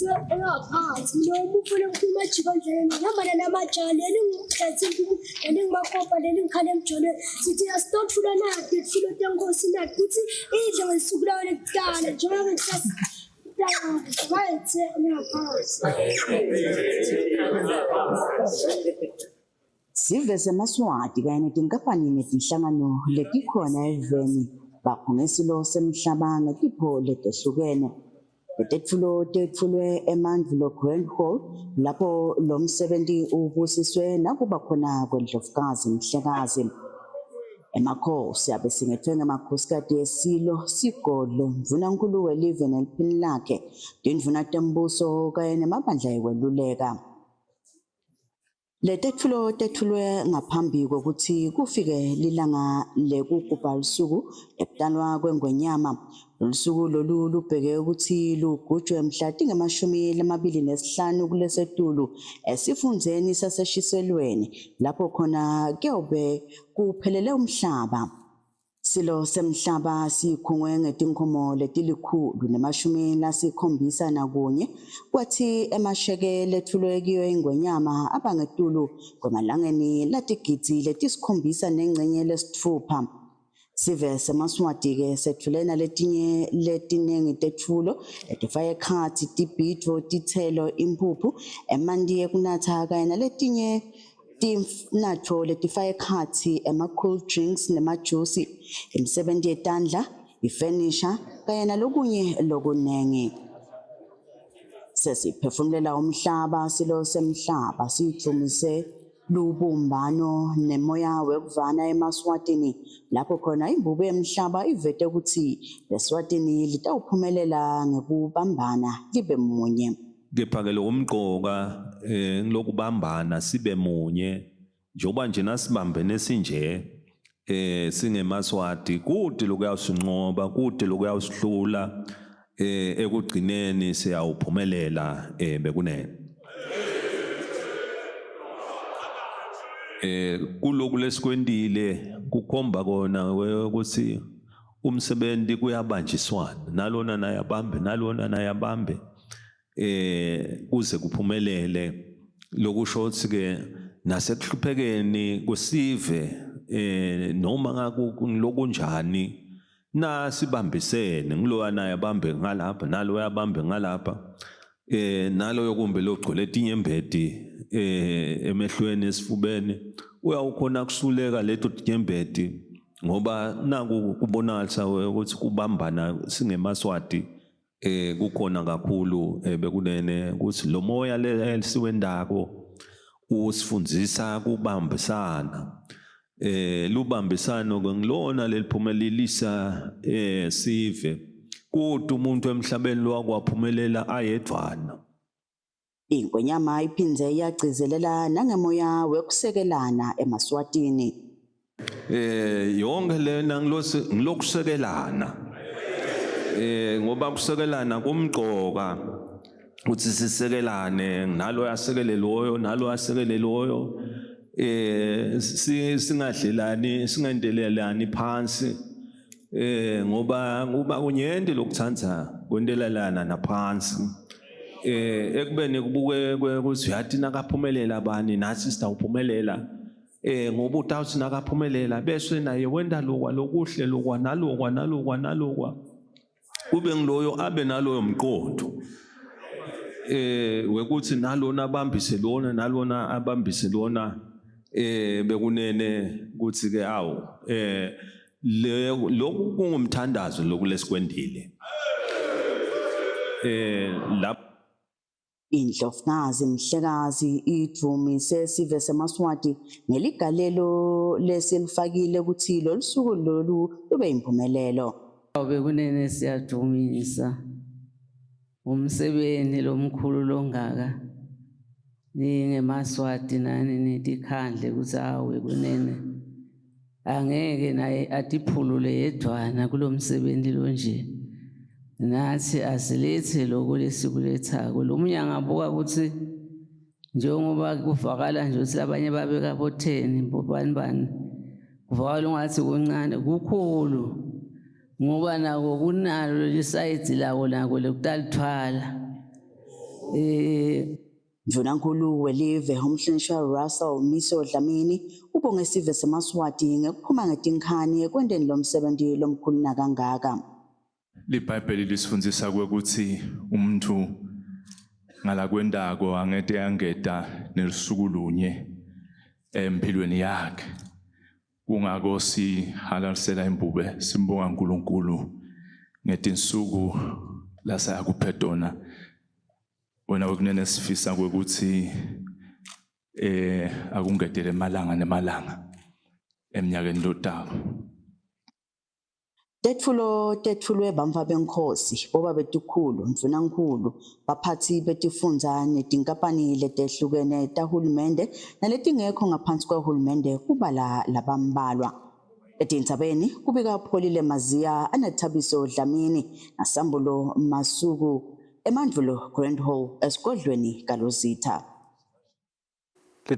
ngaphansi noma ufuna ukumajika ndlela noma namajali elingukhethe elingimakopa lelingikhale emjolweni sithi asitotfula nathi tfula tenkosi nathi kuthi idle ngesuku lawo lekuqala njengoba ngisasi Siveze Maswati kanye netinkampani netinhlangano letikhona eveni bakhungesilo semhlaba ngetipho letehlukene. Tetfulwe eMandvulo Grand Hall lapho lo msebenzi ubusiswe nakuba khona kwendlovukazi Mhlekazi. Emakhosi abesingethwe ngamakhosikazi esilo Sigodlo Mvunankulu welive neliphini lakhe Tindvuna tembuso kanye nemabandla ekweluleka. Tetfulwe ngaphambi kokuthi kufike lilanga lekugubha usuku ekutalwa kweNgwenyama. Usuku lolu lubheke ukuthi lugujwe mhla tinge-25 kuLesetulu esifundzeni saseshiselweni lapho khona kuyobe kuphelele umhlaba. Silo semhlaba sikhungwe ngetinkhomo letilikhulu-70 kwathi emasheke lethulwe kiyo iNgwenyama abangetulu kwemalangeni latigidzi letisikhombisa nengcenye lesithupha. Siveze Maswati-ke sethulena letinye letinengi tetfulo letifaya ekhatsi tibhidvo titselo impuphu emanti ekunatsa kanye naletinye tinatho letifaya ekhatsi cool drinks nemajusi imisebenti yetandla ifurniture kanye nalokunye lokunengi. Sesiphefumulela umhlaba silo semhlaba sijumise lubumbano nemoya wekuvana eMaswatini lapho khona imbubo yemhlaba ivete ukuthi leSwatini litawuphumelela ngekubambana libe munye. Kepha-ke lo umqoka ngilokubambana sibe munye njengoba nje nasibambene sinje singeMaswati kude lokuyawusinqoba kude lokuyawusihlula ekugcineni siyawuphumelela bekunene. Kuloku lesikwendile kukhomba kona ukuthi umsebenzi kuyabanjiswana nalona naye abambe nalona naye abambe kuze kuphumelele. Lokusho ukuthi-ke nasekuhluphekeni kusive noma ngakunlokunjani nasibambisene ngiloya naye abambe ngalapha nalo yabambe ngalapha nalo yokumbe logcwele etinye embedi emehlweni esifubeni uyawukhona kusuleka leto tinyembedi ngoba naku kubonakalisa ukuthi kubambana singeMaswati kukhona kakhulu bekunene ukuthi lo moya lesiwendako usifundzisa kubambisana. Lubambisano ngilona leliphumelelisa sive kuthi umuntu emhlabeni lowakwaphumelela ayedwana. iNgwenyama iphindze yagcizelela nangemoya wekusekelana eMaswatini. Yonke lena ngilokusekelana ngoba kusekelana kumqoka ukuthi sisekelane nalo yasekele loyo nalo yasekele loyo singadlelani singendelelani phansi ngoba kunyende lokuthanza kwendelelana naphansi ekubeni kubuke ukuthi yathi nakaphumelela abani nathi sitawuphumelela ngoba utawuthi nakaphumelela bese naye wenda lokwa lokuhle lokwa nalokwa kube ngiloyo abe naloyo mqondo wekuthi nalona abambise lona nalona abambise lona bekunene kuthi ke awu lokhu kungumthandazo lokulesikwendile lapho Indlovukazi Mhlekazi idumise Siveze Maswati ngeligalelo lesilifakile ukuthi lolu suku lolu lube impumelelo. Bekunene siyadumisa umsebenzi lomkhulu longaka ningeMaswati nani nitikhandle ukuthi awe kunene angeke naye atiphulule yedwana kulomsebenzi lonje nathi asilethe lokho lesikulethako. Lo munye angabuka ukuthi njengoba kuvakala nje ukuthi abanye babeka bo 10 bani kuvakala ungathi kuncane kukhulu ngoba nako kunalo lesayidi lawo nako lokutalithwala Mvunankulu welive umhlonishwa Russell Miso Dlamini ubonge isive seMaswati ngekuphuma ngetinkhani ekwendeni lo msebenzi lomkhulu nakangaka. LiBhayibheli lisifundisa ukuthi umuntu ngala kwendako angeke angeda nelisuku lunye empilweni yakhe. Kungako sihalalisela impube simbonga uNkulunkulu ngetinsuku lasa akuphetona. Wena wekunene sifisa ukuthi akungedele malanga nemalanga eminyakeni lotako. Tetfulwe bamva benkhosi boba betukhulu mvunankulu baphathi betifundza netinkampani letehlukene tahulumende naletingekho ngaphansi kwahulumende kubala labambalwa. Etindzabeni kubika Pholile Maziya anethabiso Dlamini naSambulo Masuku eMandvulo Grand Hall esigodlweni kaLozitha.